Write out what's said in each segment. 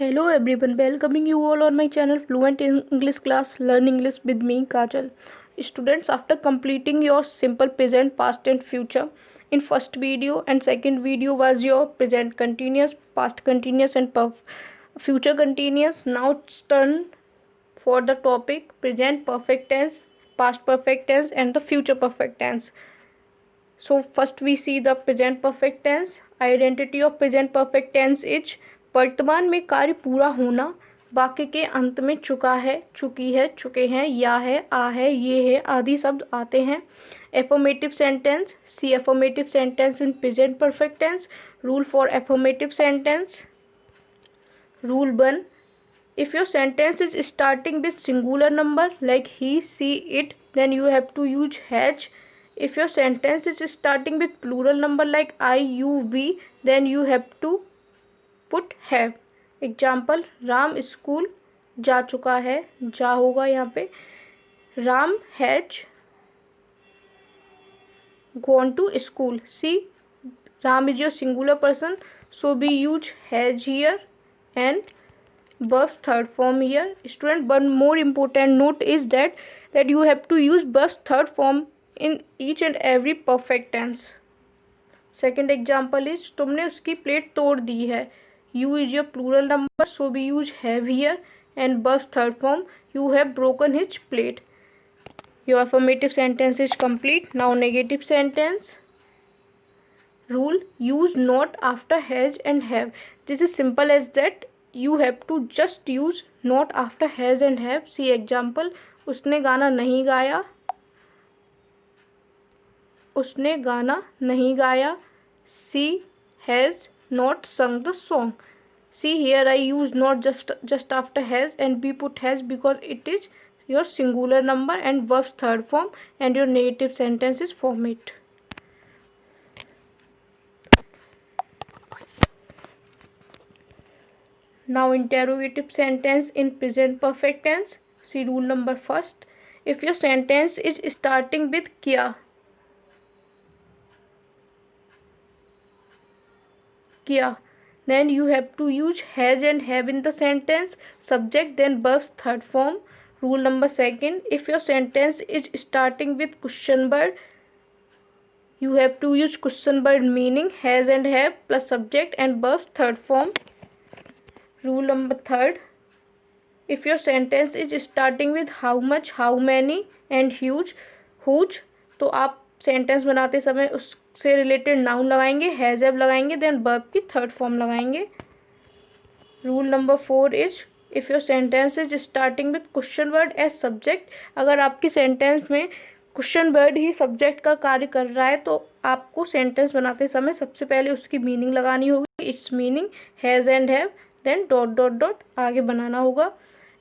Hello everyone, welcoming you all on my channel Fluent in English class. Learn English with me, Kajal. Students, after completing your simple present, past and future in first video and second video was your present continuous, past continuous and future continuous. Now it's turn for the topic present perfect tense, past perfect tense and the future perfect tense. So first we see the present perfect tense. Identity of present perfect tense is वर्तमान में कार्य पूरा होना, वाक्य के अंत में चुका है, चुकी है, चुके हैं, या है, आ है, ये है आदि शब्द आते हैं. Affirmative sentence. See affirmative sentence in present perfect tense. Rule for affirmative sentence. Rule 1. If your sentence is starting with singular number like he, she, it, then you have to use has. If your sentence is starting with plural number like I, you, we, then you have to put have. Example, Ram school जा चुका है, जा होगा यहाँ पे. Ram has gone to school. See, Ram is your singular person, so we use has here and verb third form here. Student, one more important note is that you have to use verb third form in each and every perfect tense. Second example is, तुमने उसकी plate तोड़ दी है. You is your plural number, so we use have here and verb third form. You have broken his plate. Your affirmative sentence is complete. Now negative sentence. Rule: use not after has and have. This is simple as that. You have to just use not after has and have. See example, उसने गाना नहीं गाया, उसने गाना नहीं गाया. She has not sung the song. See here I use not just after has and we put has because it is your singular number and verb's third form and your negative sentence is format. Now interrogative sentence in present perfect tense. See rule number first. If your sentence is starting with क्या, then you have to use has and have in the sentence. Subject then verbs third form. Rule number second. If your sentence is starting with question word, you have to use question word meaning has and have plus subject and verbs third form. Rule number third. If your sentence is starting with how much, how many and huge, तो आप sentence बनाते समय उससे related noun लगाएंगे, has have लगाएंगे, then verb की third form लगाएंगे. Rule number 4 is, if your sentence is starting with question word as subject, अगर आपकी सेंटेंस में क्वेश्चन वर्ड ही सब्जेक्ट का कार्य कर रहा है तो आपको सेंटेंस बनाते समय सबसे पहले उसकी मीनिंग लगानी होगी. It's meaning has and have, then dot dot dot आगे बनाना होगा.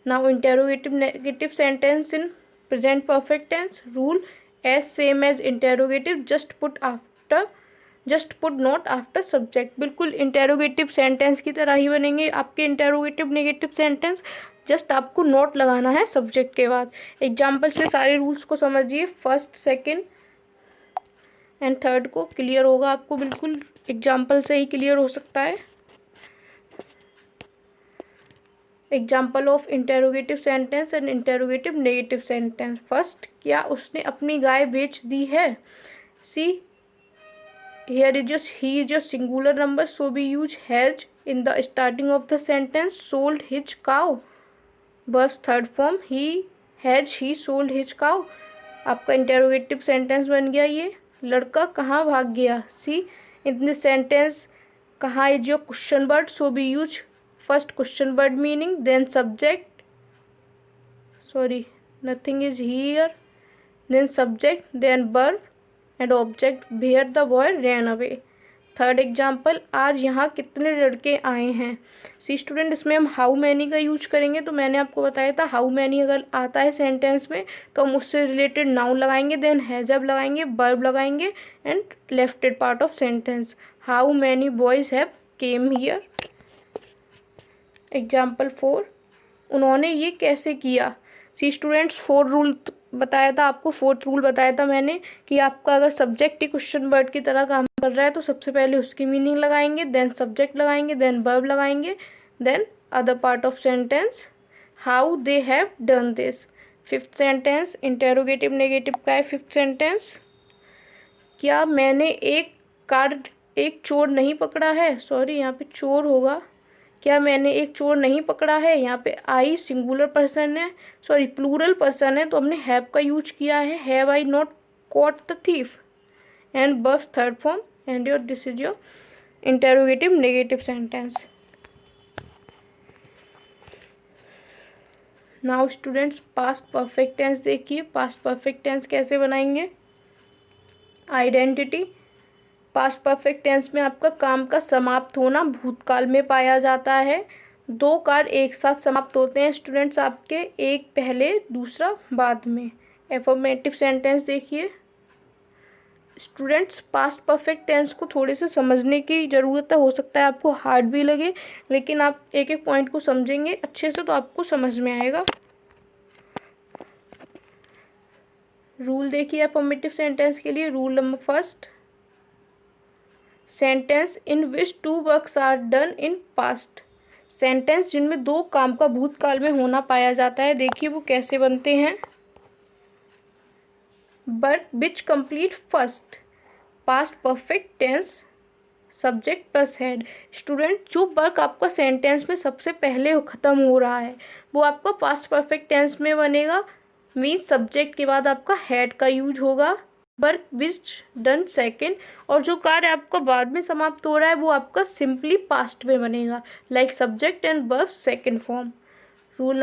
Now interrogative negative sentence in present perfect tense. Rule as same as interrogative, just put not after subject. बिल्कुल interrogative sentence की तरह ही बनेंगे आपके interrogative negative sentence. जस्ट आपको note लगाना है सब्जेक्ट के बाद. एग्जाम्पल से सारे रूल्स को समझिए. फर्स्ट, सेकंड एंड थर्ड को क्लियर होगा आपको, बिल्कुल एग्जाम्पल से ही क्लियर हो सकता है. Example of interrogative sentence and interrogative negative sentence. First, क्या उसने अपनी गाय बेच दी है. See here is he is your singular number, so we use has in the starting of the sentence. Sold his cow, verb third form. He sold his cow. आपका interrogative sentence बन गया ये. लड़का कहाँ भाग गया. सी इन दिस सेंटेंस कहाँ is your question word, so we use first question word meaning, then subject, nothing is here, then subject, then verb and object. Where the boy ran away. Third example, आज यहाँ कितने लड़के आए हैं. सी student, इसमें हम how many का use करेंगे. तो मैंने आपको बताया था हाउ मैनी अगर आता है सेंटेंस में तो हम उससे रिलेटेड नाउन लगाएंगे, देन हैज हैव लगाएंगे, वर्ब लगाएंगे and lefted part of sentence. How many boys have came here. Example 4, उन्होंने ये कैसे किया. सी स्टूडेंट्स, 4 रूल बताया था आपको, 4th रूल बताया था मैंने कि आपका अगर सब्जेक्ट ही क्वेश्चन वर्ड की तरह काम कर रहा है तो सबसे पहले उसकी मीनिंग लगाएंगे, देन सब्जेक्ट लगाएंगे, देन वर्ब लगाएंगे, then other part of sentence, how they have done this. Fifth sentence interrogative negative का है। फिफ्थ सेंटेंस, क्या मैंने एक चोर नहीं पकड़ा है, सॉरी यहाँ पे चोर होगा, क्या मैंने एक चोर नहीं पकड़ा है। यहाँ पे आई सिंगुलर पर्सन है, सॉरी प्लूरल पर्सन है, तो हमने हैव का यूज किया है, have I not caught the thief, and verb third form, and your this is your interrogative negative sentence. Now students past perfect tense देखिए। पास्ट perfect टेंस कैसे बनाएंगे। आइडेंटिटी, पास्ट परफेक्ट टेंस में आपका काम का समाप्त होना भूतकाल में पाया जाता है। दो कार्य एक साथ समाप्त होते हैं स्टूडेंट्स आपके, एक पहले दूसरा बाद में। एफर्मेटिव सेंटेंस देखिए स्टूडेंट्स, पास्ट परफेक्ट टेंस को थोड़े से समझने की ज़रूरत है, हो सकता है आपको हार्ड भी लगे, लेकिन आप एक एक पॉइंट को समझेंगे अच्छे से तो आपको समझ में आएगा। रूल देखिए एफर्मेटिव सेंटेंस के लिए। Rule number first, sentence in which two works are done in past. Sentence जिनमें दो काम का भूतकाल में होना पाया जाता है, देखिए वो कैसे बनते हैं। Work which complete first, past perfect tense subject plus head. Student जो वर्क आपका सेंटेंस में सबसे पहले ख़त्म हो रहा है वो आपका पास्ट परफेक्ट टेंस में बनेगा, मीन्स सब्जेक्ट के बाद आपका हेड का यूज होगा। वर्क विच डन सेकेंड, और जो कार्य आपका बाद में समाप्त हो रहा है वो आपका सिंपली पास्ट में बनेगा, like subject and verb second form. Rule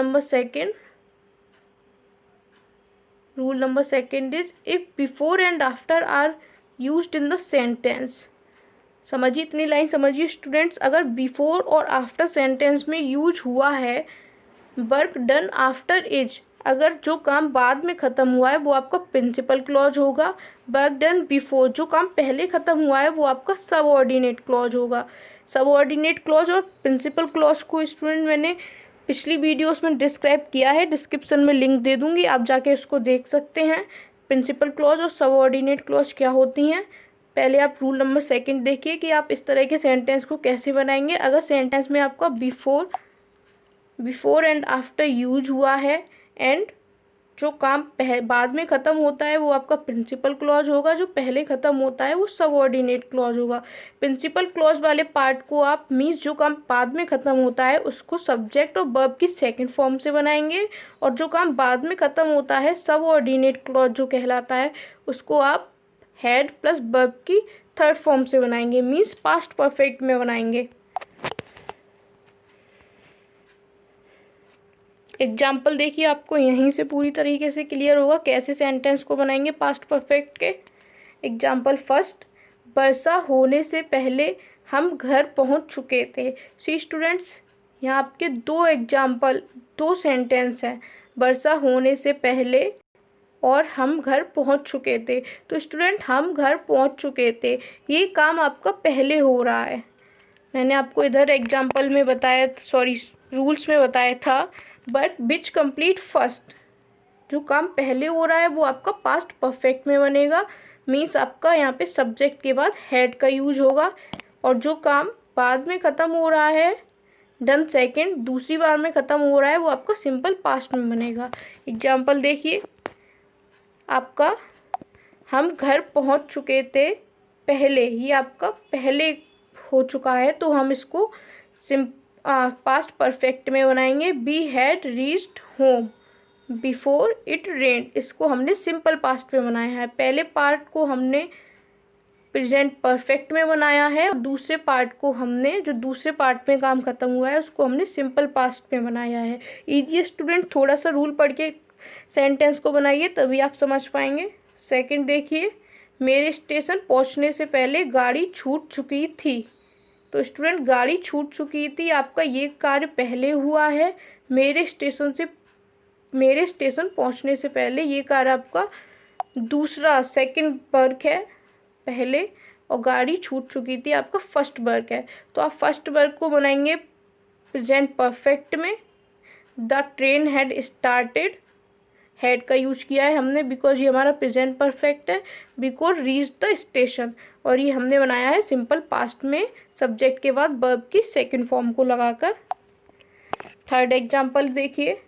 number second is if before and after are used in the sentence. समझिए, इतनी लाइन समझिए स्टूडेंट्स, अगर बिफोर और आफ्टर सेंटेंस में यूज हुआ है वर्क डन आफ्टर इज, अगर जो काम बाद में ख़त्म हुआ है वो आपका प्रिंसिपल क्लॉज होगा। वर्क डन बिफोर, जो काम पहले ख़त्म हुआ है वो आपका सबऑर्डिनेट क्लॉज होगा। सबऑर्डिनेट क्लॉज और प्रिंसिपल क्लॉज को स्टूडेंट मैंने पिछली वीडियोस में डिस्क्राइब किया है, डिस्क्रिप्शन में लिंक दे दूंगी, आप जाके उसको देख सकते हैं। प्रिंसिपल क्लॉज और सबऑर्डिनेट क्लॉज क्या होती हैं। पहले आप रूल नंबर सेकंड देखिए कि आप इस तरह के सेंटेंस को कैसे बनाएंगे। अगर सेंटेंस में आपका बिफोर एंड आफ्टर यूज हुआ है एंड जो काम बाद में ख़त्म होता है वो आपका प्रिंसिपल क्लॉज होगा, जो पहले ख़त्म होता है वो सबऑर्डिनेट क्लॉज होगा। प्रिंसिपल क्लॉज वाले पार्ट को आप मीन्स जो काम बाद में ख़त्म होता है उसको सब्जेक्ट और वर्ब की सेकंड फॉर्म से बनाएंगे, और जो काम बाद में ख़त्म होता है सबऑर्डिनेट क्लॉज जो कहलाता है उसको आप हेड प्लस वर्ब की थर्ड फॉर्म से बनाएंगे, मीन्स पास्ट परफेक्ट में बनाएंगे। एग्जाम्पल देखिए, आपको यहीं से पूरी तरीके से क्लियर होगा कैसे सेंटेंस को बनाएंगे पास्ट परफेक्ट के। एग्जाम्पल फर्स्ट, वर्षा होने से पहले हम घर पहुंच चुके थे। सी स्टूडेंट्स, यहाँ आपके दो सेंटेंस हैं, वर्षा होने से पहले और हम घर पहुंच चुके थे। तो स्टूडेंट हम घर पहुंच चुके थे, ये काम आपका पहले हो रहा है। मैंने आपको इधर एग्जाम्पल में बताया, सॉरी रूल्स में बताया था, बट विच कंप्लीट फर्स्ट, जो काम पहले हो रहा है वो आपका पास्ट परफेक्ट में बनेगा, मीन्स आपका यहाँ पे सब्जेक्ट के बाद हेड का यूज होगा, और जो काम बाद में ख़त्म हो रहा है डन सेकेंड, दूसरी बार में ख़त्म हो रहा है वो आपका सिंपल पास्ट में बनेगा। एग्जाम्पल देखिए आपका, हम घर पहुँच चुके थे पहले, ये आपका पहले हो चुका है तो हम इसको पास्ट परफेक्ट में बनाएंगे। We had reached home before it rained, इसको हमने सिंपल पास्ट में बनाया है। पहले पार्ट को हमने प्रेजेंट परफेक्ट में बनाया है, और दूसरे पार्ट को हमने, जो दूसरे पार्ट में काम ख़त्म हुआ है उसको हमने सिंपल पास्ट में बनाया है। ईजी स्टूडेंट, थोड़ा सा रूल पढ़ के सेंटेंस को बनाइए तभी आप समझ पाएंगे। सेकंड देखिए, मेरे स्टेशन पहुंचने से पहले गाड़ी छूट चुकी थी। तो स्टूडेंट गाड़ी छूट चुकी थी, आपका ये कार्य पहले हुआ है, मेरे स्टेशन पहुंचने से पहले, ये कार्य आपका दूसरा सेकंड वर्क है पहले, और गाड़ी छूट चुकी थी आपका फर्स्ट वर्क है। तो आप फर्स्ट वर्क को बनाएंगे प्रेजेंट परफेक्ट में। The train had started, head का यूज किया है हमने बिकॉज ये हमारा प्रेजेंट परफेक्ट है, बिकॉज रीच द स्टेशन, और ये हमने बनाया है सिंपल पास्ट में सब्जेक्ट के बाद वर्ब की सेकंड फॉर्म को लगाकर। थर्ड एग्जाम्पल देखिए,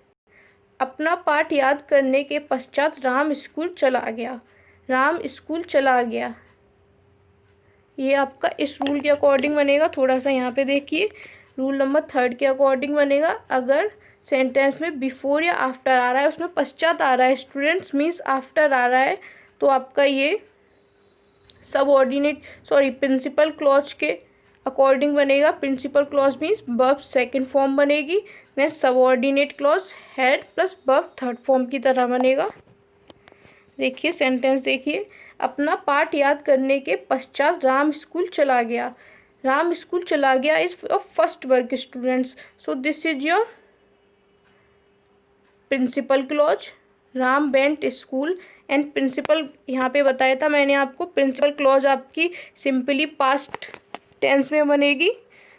अपना पाठ याद करने के पश्चात राम स्कूल चला गया। राम स्कूल चला गया, ये आपका इस रूल के अकॉर्डिंग बनेगा। थोड़ा सा यहाँ पे देखिए, रूल नंबर थर्ड के अकॉर्डिंग बनेगा। अगर सेंटेंस में बिफोर या आफ्टर आ रहा है, उसमें पश्चात आ रहा है, स्टूडेंट्स मीन्स आफ्टर आ रहा है, तो आपका ये प्रिंसिपल क्लॉज के अकॉर्डिंग बनेगा। Principal clause means verb second form बनेगी। Then subordinate clause had plus verb third form की तरह बनेगा। देखिए सेंटेंस देखिए, अपना पाठ याद करने के पश्चात राम स्कूल चला गया। राम स्कूल चला गया is first work students, so this is your principal clause. Ram went school and principal यहाँ पे बताया था मैंने आपको, प्रिंसिपल क्लॉज आपकी सिंपली पास्ट टेंस में बनेगी।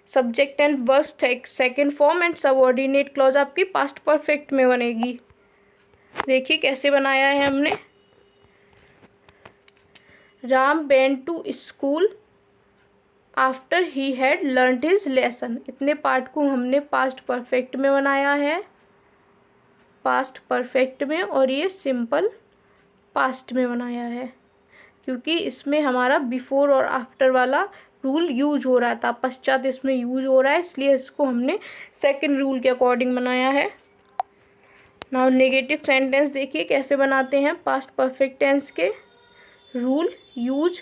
Subject and verb second form and subordinate clause आपकी पास्ट परफेक्ट में बनेगी। देखिए कैसे बनाया है हमने। Ram went to school after he had learned his lesson. इतने पार्ट को हमने पास्ट परफेक्ट में बनाया है, पास्ट परफेक्ट में, और ये सिंपल पास्ट में बनाया है, क्योंकि इसमें हमारा बिफोर और आफ्टर वाला रूल यूज हो रहा था, पश्चात इसमें यूज हो रहा है, इसलिए इसको हमने सेकंड रूल के अकॉर्डिंग बनाया है। नाउ नेगेटिव सेंटेंस देखिए कैसे बनाते हैं पास्ट परफेक्ट टेंस के। Rule use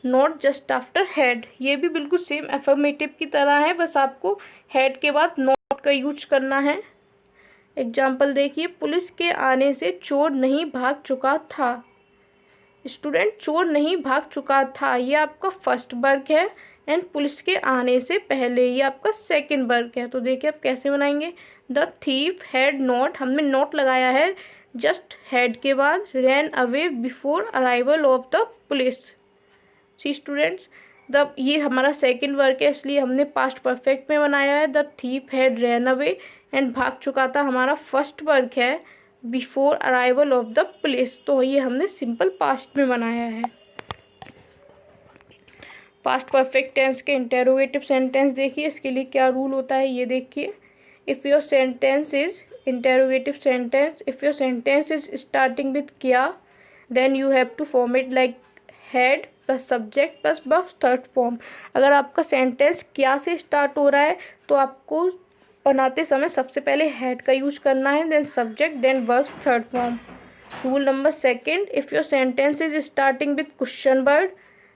not just after had, ये भी बिल्कुल सेम एफर्मेटिव की तरह है, बस आपको हैड के बाद नॉट का यूज करना है। एग्जाम्पल देखिए, पुलिस के आने से चोर नहीं भाग चुका था। स्टूडेंट चोर नहीं भाग चुका था, ये आपका फर्स्ट वर्ग है, एंड पुलिस के आने से पहले ये आपका सेकंड वर्ग है। तो देखिए आप कैसे बनाएंगे। द थीफ हैड नॉट, हमने नॉट लगाया है जस्ट हैड के बाद, ran away before arrival of the police. See students, ये हमारा सेकंड वर्ग है, इसलिए हमने पास्ट परफेक्ट में बनाया है। The thief had ran away, and भाग चुका था हमारा फर्स्ट वर्ग है, before arrival of the police, तो ये हमने सिंपल पास्ट में बनाया है। पास्ट परफेक्ट टेंस के इंटेरोगेटिव सेंटेंस देखिए, इसके लिए क्या रूल होता है ये देखिए। If your sentence is interrogative sentence, if your sentence is starting with क्या, then you have to form it like had plus subject plus verb third form. अगर आपका सेंटेंस क्या से स्टार्ट हो रहा है तो आपको बनाते समय सबसे पहले हैड का यूज करना है, then subject, then verb third form. Rule number second, if your sentence is starting with question word,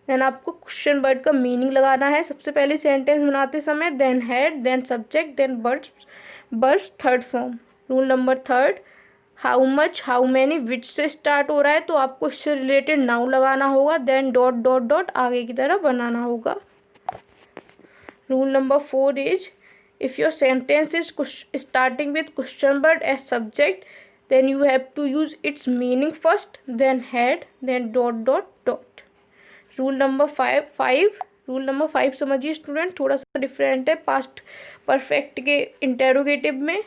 then आपको क्वेश्चन वर्ड का मीनिंग लगाना है सबसे पहले सेंटेंस बनाते समय, then had, then subject, then verb third form. Rule number third, how much, how many, which से start हो रहा है तो आपको इससे रिलेटेड नाउन लगाना होगा, देन डॉट डॉट डॉट आगे की तरह बनाना होगा। Rule number four is, if your sentence is starting with question word as subject, then you have to use its meaning first, then head, then dot dot dot. Rule number five समझिए student, थोड़ा सा different है past perfect के interrogative में।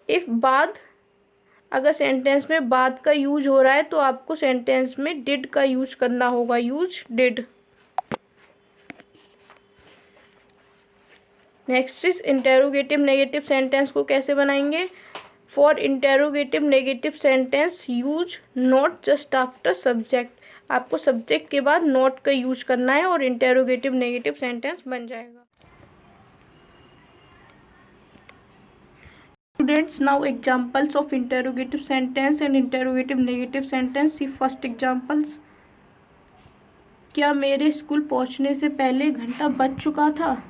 If बाद, अगर sentence में बाद का यूज हो रहा है तो आपको सेंटेंस में डिड का यूज करना होगा, use did. Next is interrogative negative sentence को कैसे बनाएंगे। For interrogative negative sentence use not just after subject, आपको सब्जेक्ट के बाद नॉट का यूज करना है और इंटेरोगेटिव नेगेटिव सेंटेंस बन जाएगा। Students, now examples of interrogative sentence and interrogative negative sentence. See first examples, क्या मेरे स्कूल पहुंचने से पहले घंटा बज चुका था।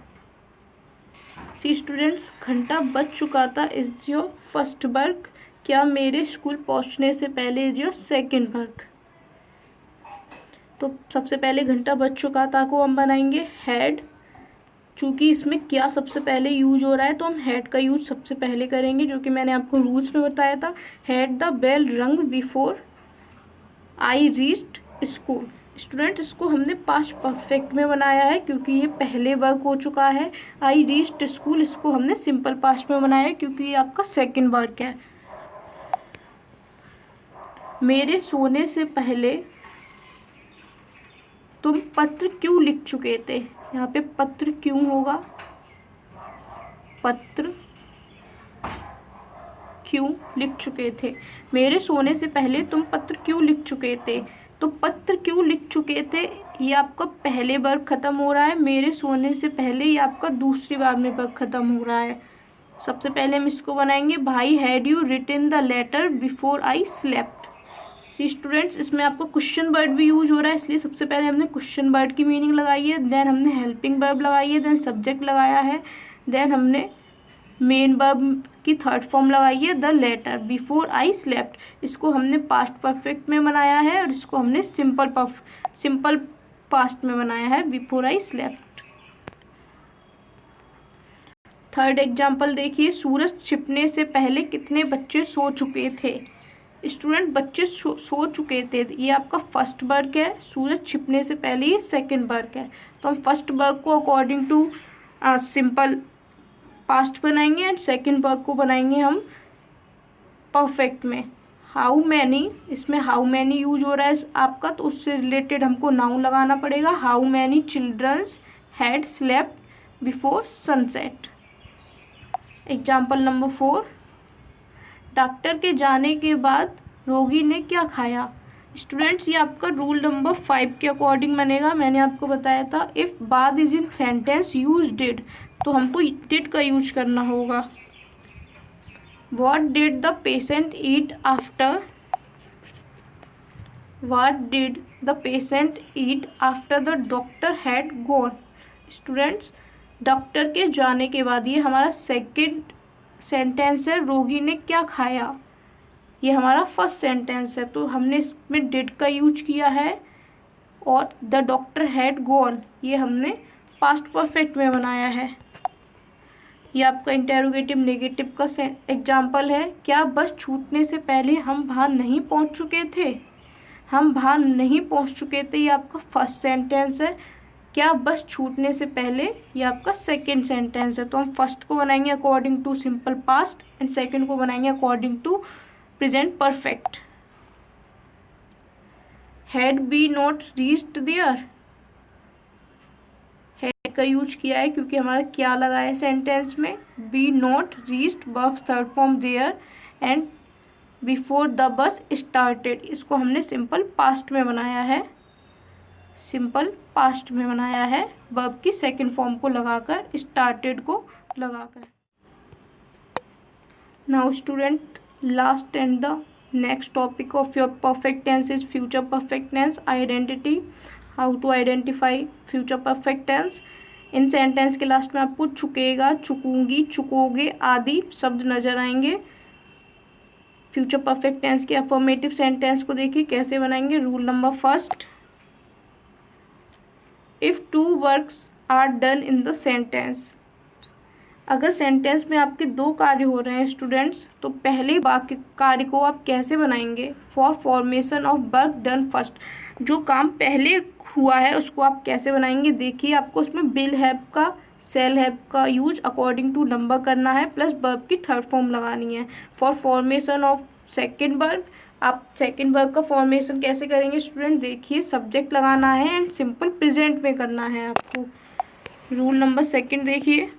सी स्टूडेंट्स, घंटा बज चुका था इज योर फर्स्ट वर्ग, क्या मेरे स्कूल पहुंचने से पहले इज योर सेकंड वर्ग। तो सबसे पहले घंटा बज चुका था को हम बनाएंगे हैड, चूँकि इसमें क्या सबसे पहले यूज हो रहा है तो हम हैड का यूज सबसे पहले करेंगे, जो कि मैंने आपको रूल्स में बताया था। हैड द बेल रंग before I reached school. Student, इसको हमने पास्ट परफेक्ट में बनाया है क्योंकि ये पहले वर्ग हो चुका है। आई रीच्ड स्कूल, इसको हमने सिंपल पास्ट में बनाया है क्योंकि ये आपका सेकंड वर्ग है। मेरे सोने से पहले तुम पत्र क्यों लिख चुके थे। यहाँ पे पत्र क्यों होगा, पत्र क्यों लिख चुके थे। मेरे सोने से पहले तुम पत्र क्यों लिख चुके थे। तो पत्र क्यों लिख चुके थे ये आपका पहले वर्ग ख़त्म हो रहा है। मेरे सोने से पहले ये आपका दूसरी बार में वर्ग ख़त्म हो रहा है। सबसे पहले हम इसको बनाएंगे, भाई had you written the letter before I slept. See students, इसमें आपको क्वेश्चन वर्ड भी यूज हो रहा है, इसलिए सबसे पहले हमने क्वेश्चन वर्ड की मीनिंग लगाई है, देन हमने हेल्पिंग वर्ब लगाई है, देन सब्जेक्ट लगाया है, देन हमने मेन वर्ब की थर्ड फॉर्म लगाई है the letter before I slept. इसको हमने पास्ट परफेक्ट में बनाया है और इसको हमने सिंपल पास्ट में बनाया है before I slept. Third example देखिए, सूरज छिपने से पहले कितने बच्चे सो चुके थे। स्टूडेंट, बच्चे सो चुके थे, ये आपका फर्स्ट वर्ग है। सूरज छिपने से पहले ये सेकंड वर्ग है। तो हम फर्स्ट वर्ग को अकॉर्डिंग टू सिंपल पास्ट बनाएंगे एंड सेकंड वर्ग को बनाएंगे हम परफेक्ट में। हाउ मैनी, इसमें हाउ मैनी यूज हो रहा है आपका, तो उससे रिलेटेड हमको नाउन लगाना पड़ेगा। How many childrens had slept before sunset. Example number 4, doctor के जाने के बाद रोगी ने क्या खाया। स्टूडेंट्स, ये आपका रूल नंबर 5 के अकॉर्डिंग बनेगा। मैंने आपको बताया था इफ़ बाद is in sentence use did, तो हमको डिड का यूज करना होगा। What did the patient eat after, what did the patient eat after the doctor had gone. Students, doctor के जाने के बाद, ये हमारा सेकंड सेंटेंस है, रोगी ने क्या खाया, ये हमारा फर्स्ट सेंटेंस है, तो हमने इसमें डिड का यूज किया है। और द डॉक्टर हैड गॉन, ये हमने पास्ट परफेक्ट में बनाया है। ये आपका इंटेरोगेटिव नेगेटिव का एग्जाम्पल है, क्या बस छूटने से पहले हम वहाँ नहीं पहुँच चुके थे। हम वहाँ नहीं पहुँच चुके थे, ये आपका फर्स्ट सेंटेंस है। क्या बस छूटने से पहले, ये आपका सेकेंड सेंटेंस है। तो हम फर्स्ट को बनाएंगे according to simple past and second को बनाएंगे according to present perfect. Had be not reached there, had का यूज किया है क्योंकि हमारा क्या लगा है सेंटेंस में, be not reached verb third form there and before the bus started, इसको हमने सिंपल पास्ट में बनाया है, सिंपल पास्ट में बनाया है वर्ब की सेकंड फॉर्म को लगाकर, स्टार्टेड को लगाकर। Now student, last and the next topic of your perfect tense is future perfect tense identity. How to identify future perfect tense. इन सेंटेंस के लास्ट में आपको चुकेगा, चुकूंगी, चुकोगे आदि शब्द नजर आएंगे। फ्यूचर परफेक्ट टेंस के अफर्मेटिव सेंटेंस को देखिए कैसे बनाएंगे। Rule number 1, if two works are done in the sentence, अगर सेंटेंस में आपके दो कार्य हो रहे हैं स्टूडेंट्स, तो पहले वाक्य कार्य को आप कैसे बनाएंगे। For formation of work done first, जो काम पहले हुआ है उसको आप कैसे बनाएंगे। देखिए, आपको उसमें विल हैव का, सेल हैव का यूज अकॉर्डिंग टू नंबर करना है, प्लस वर्ब की थर्ड फॉर्म लगानी है। For formation of second verb, आप सेकेंड वर्ब का फॉर्मेशन कैसे करेंगे स्टूडेंट। देखिए, सब्जेक्ट लगाना है एंड सिंपल प्रेजेंट में करना है आपको। रूल नंबर 2 देखिए,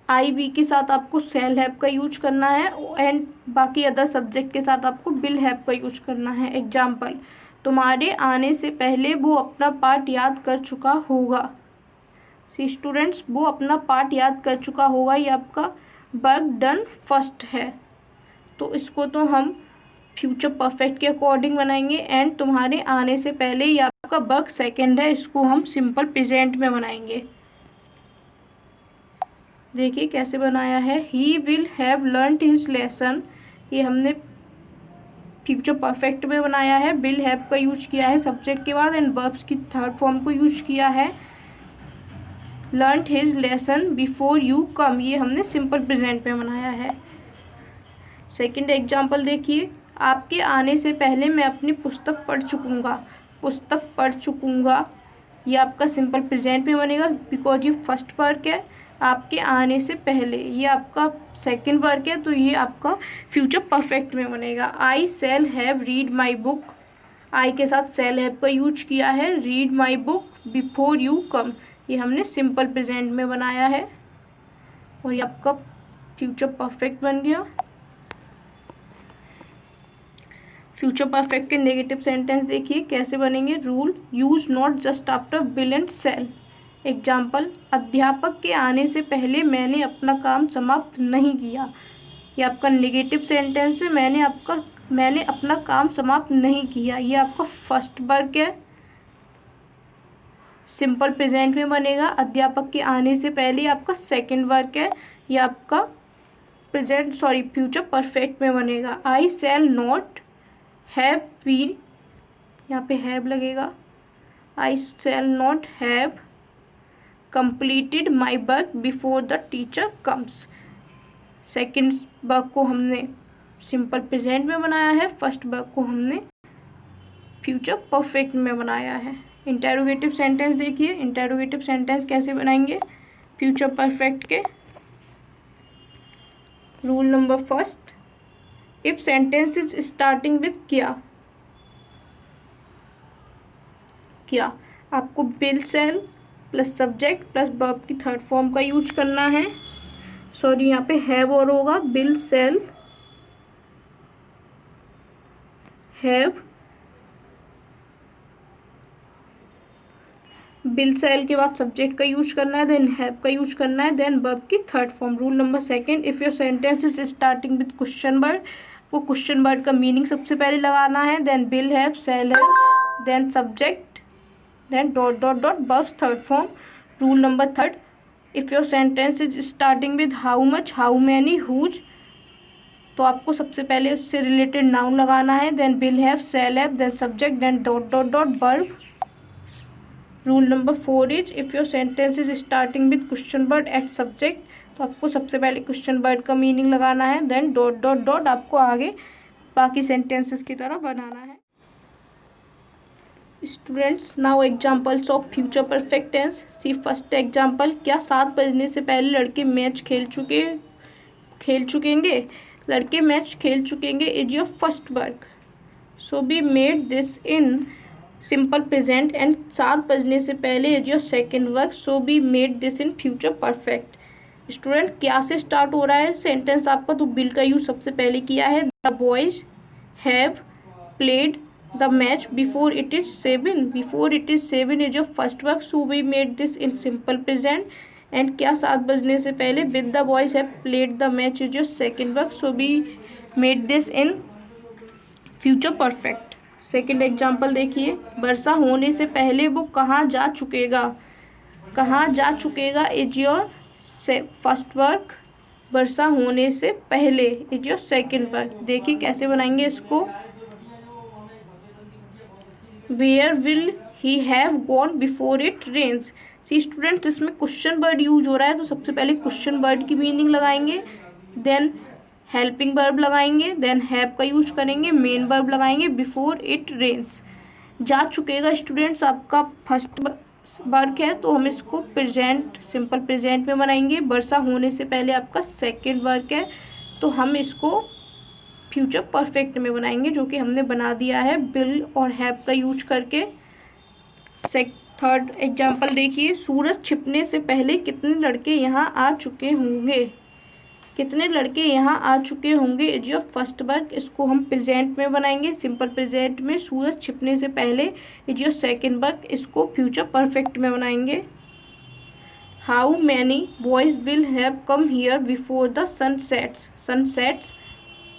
आई बी के साथ आपको सेल हैव का यूज करना है एंड बाकी अदर सब्जेक्ट के साथ आपको विल हैव का यूज करना है। एग्जाम्पल, तुम्हारे आने से पहले वो अपना पाठ याद कर चुका होगा। सी स्टूडेंट्स, वो अपना पाठ याद कर चुका होगा, ये आपका वर्क डन फर्स्ट है, तो इसको तो हम फ्यूचर परफेक्ट के अकॉर्डिंग बनाएंगे। एंड तुम्हारे आने से पहले ये आपका वर्क सेकेंड है, इसको हम सिंपल प्रेजेंट में बनाएंगे। देखिए कैसे बनाया है। He will have learned his lesson, ये हमने फ्यूचर परफेक्ट में बनाया है। विल हैव का यूज किया है सब्जेक्ट के बाद एंड वर्ब्स की थर्ड फॉर्म को यूज किया है। Learned his lesson before you come, ये हमने सिंपल प्रेजेंट में बनाया है। सेकंड एग्जाम्पल देखिए, आपके आने से पहले मैं अपनी पुस्तक पढ़ चुकूँगा। पुस्तक पढ़ चुकूँगा, ये आपका सिंपल प्रेजेंट में बनेगा बिकॉज ये फर्स्ट वर्क है। आपके आने से पहले, ये आपका सेकंड वर्क है, तो ये आपका फ्यूचर परफेक्ट में बनेगा। I shall have read my book, I के साथ शैल हैव का यूज किया है। Read my book before you come, ये हमने सिंपल प्रेजेंट में बनाया है और ये आपका फ्यूचर परफेक्ट बन गया। फ्यूचर परफेक्ट के नेगेटिव सेंटेंस देखिए कैसे बनेंगे। Rule, use not just after will and shall. Example, अध्यापक के आने से पहले मैंने अपना काम समाप्त नहीं किया। ये आपका नेगेटिव सेंटेंस है, मैंने अपना काम समाप्त नहीं किया। ये आपका फर्स्ट वर्ग है, सिंपल प्रेजेंट में बनेगा। अध्यापक के आने से पहले आपका सेकंड वर्ग है, ये आपका फ्यूचर परफेक्ट में बनेगा। I shall not have been, यहाँ पे हैव लगेगा। I shall not have completed my work before the teacher comes. Second वर्ग को हमने सिंपल प्रेजेंट में बनाया है, फर्स्ट वर्ग को हमने फ्यूचर परफेक्ट में बनाया है। इंटेरोगेटिव सेंटेंस देखिए, इंटेरोगेटिव सेंटेंस कैसे बनाएंगे फ्यूचर परफेक्ट के। Rule number first, if sentence is starting with क्या आपको will shall plus subject plus verb की थर्ड फॉर्म का यूज करना है। सॉरी, यहाँ पे हैव और होगा, will shall have, will shall के बाद सब्जेक्ट का यूज करना है, देन हैव का यूज करना है, देन वर्ब की third form. Rule number second, if your sentence is starting with question word, वो क्वेश्चन वर्ड का मीनिंग सबसे पहले लगाना है, then will have, shall have, then subject, then dot dot dot verb third form. Rule number third, if your sentence is starting with how much, how many, whose, तो आपको सबसे पहले उससे रिलेटेड नाउन लगाना है, then will have, shall have, then subject, then dot dot dot verb. Rule number four is, if your sentence is starting with question word at subject, तो आपको सबसे पहले क्वेश्चन वर्ड का मीनिंग लगाना है, then dot dot dot आपको आगे बाकी सेंटेंसेस की तरह बनाना है। Students, now examples of future perfect tense. See first example, क्या 7 बजने से पहले लड़के मैच खेल चुकेंगे? लड़के मैच खेल चुकेंगे is your first work, so be made this in simple present, and 7 बजने से पहले is your second work, so be made this in future perfect. Student, क्या से स्टार्ट हो रहा है सेंटेंस आपका, तो बिल का यूज सबसे पहले किया है। The boys have played the match before it is 7, before it is 7 is your first work, so we made this in simple present, and क्या 7 बजने से पहले with the boys have played the match is your second work, so we made this in future perfect. Second example देखिए, वर्षा होने से पहले वो कहाँ जा चुकेगा? कहाँ जा चुकेगा इज योर फर्स्ट वर्क, वर्षा होने से पहले इज योर सेकेंड वर्क। देखिए कैसे बनाएंगे इसको। Where will he have gone before it rains. See students, इसमें क्वेश्चन वर्ड यूज हो रहा है, तो सबसे पहले क्वेश्चन वर्ड की मीनिंग लगाएंगे, देन हेल्पिंग वर्ब लगाएंगे, देन हैव का यूज करेंगे, मेन वर्ब लगाएंगे, बिफोर इट रेन्स। जा चुकेगा स्टूडेंट्स आपका फर्स्ट वर्क है, तो हम इसको प्रेजेंट, सिंपल प्रेजेंट में बनाएंगे। वर्षा होने से पहले आपका सेकेंड वर्क है, तो हम इसको फ्यूचर परफेक्ट में बनाएंगे, जो कि हमने बना दिया है बिल और हैव का यूज करके। थर्ड एग्जाम्पल देखिए, सूरज छिपने से पहले कितने लड़के यहाँ आ चुके होंगे? कितने लड़के यहाँ आ चुके होंगे इज योर फर्स्ट वर्क, इसको हम प्रेजेंट में बनाएंगे, सिंपल प्रेजेंट में। सूरज छिपने से पहले इज योर सेकेंड वर्क, इसको फ्यूचर परफेक्ट में बनाएंगे। How many boys will have come here before the sun sets, sun sets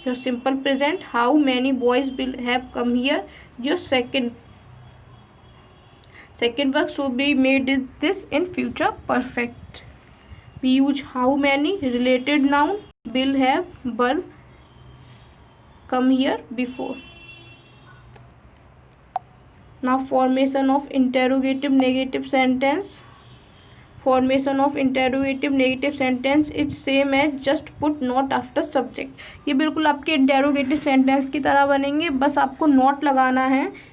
your simple present, how many boys will have come here your second work, so we made this in future perfect. We use how many, related noun, will have, verb, come here, before. Now formation of interrogative negative sentence. Formation of interrogative negative sentence is same as just put not after subject. ये बिल्कुल आपके interrogative sentence की तरह बनेंगे, बस आपको not लगाना है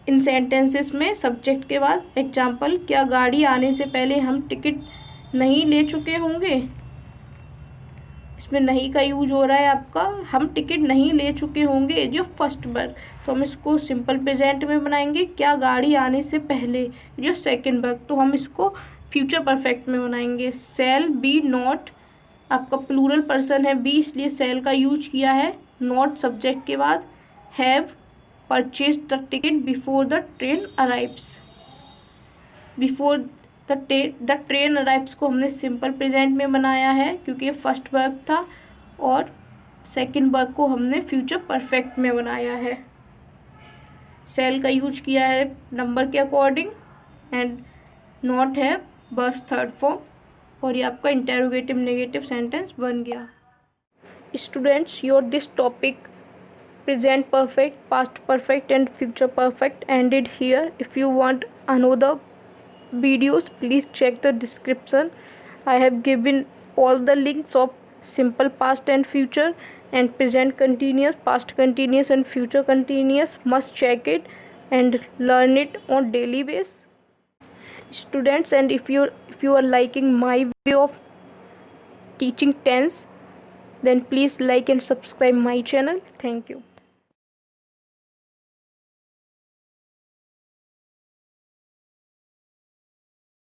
इन सेंटेंसेस में सब्जेक्ट के बाद। एग्जाम्पल, क्या गाड़ी आने से पहले हम टिकट नहीं ले चुके होंगे? इसमें नहीं का यूज हो रहा है आपका, हम टिकट नहीं ले चुके होंगे जो फर्स्ट वर्क, तो हम इसको सिंपल प्रेजेंट में बनाएंगे। क्या गाड़ी आने से पहले जो सेकंड वर्क, तो हम इसको फ्यूचर परफेक्ट में बनाएंगे। सेल बी नॉट आपका प्लूरल पर्सन है बी, इसलिए सेल का यूज किया है नॉट सब्जेक्ट के बाद। Have purchase the ticket before the train arrives. Before the train arrives को हमने सिंपल प्रेजेंट में बनाया है क्योंकि ये फर्स्ट वर्ब था, और सेकंड वर्ब को हमने फ्यूचर परफेक्ट में बनाया है। सेल का यूज किया है नंबर के अकॉर्डिंग, एंड नॉट है वर्ब थर्ड फॉर्म, और ये आपका इंटेरोगेटिव नेगेटिव सेंटेंस बन गया। Students, your this topic present perfect, past perfect and future perfect ended here. If you want another videos, please check the description. I have given all the links of simple past and future and present continuous, past continuous and future continuous. Must check it and learn it on daily basis, students. And if you are liking my way of teaching tense, then please like and subscribe my channel. Thank you.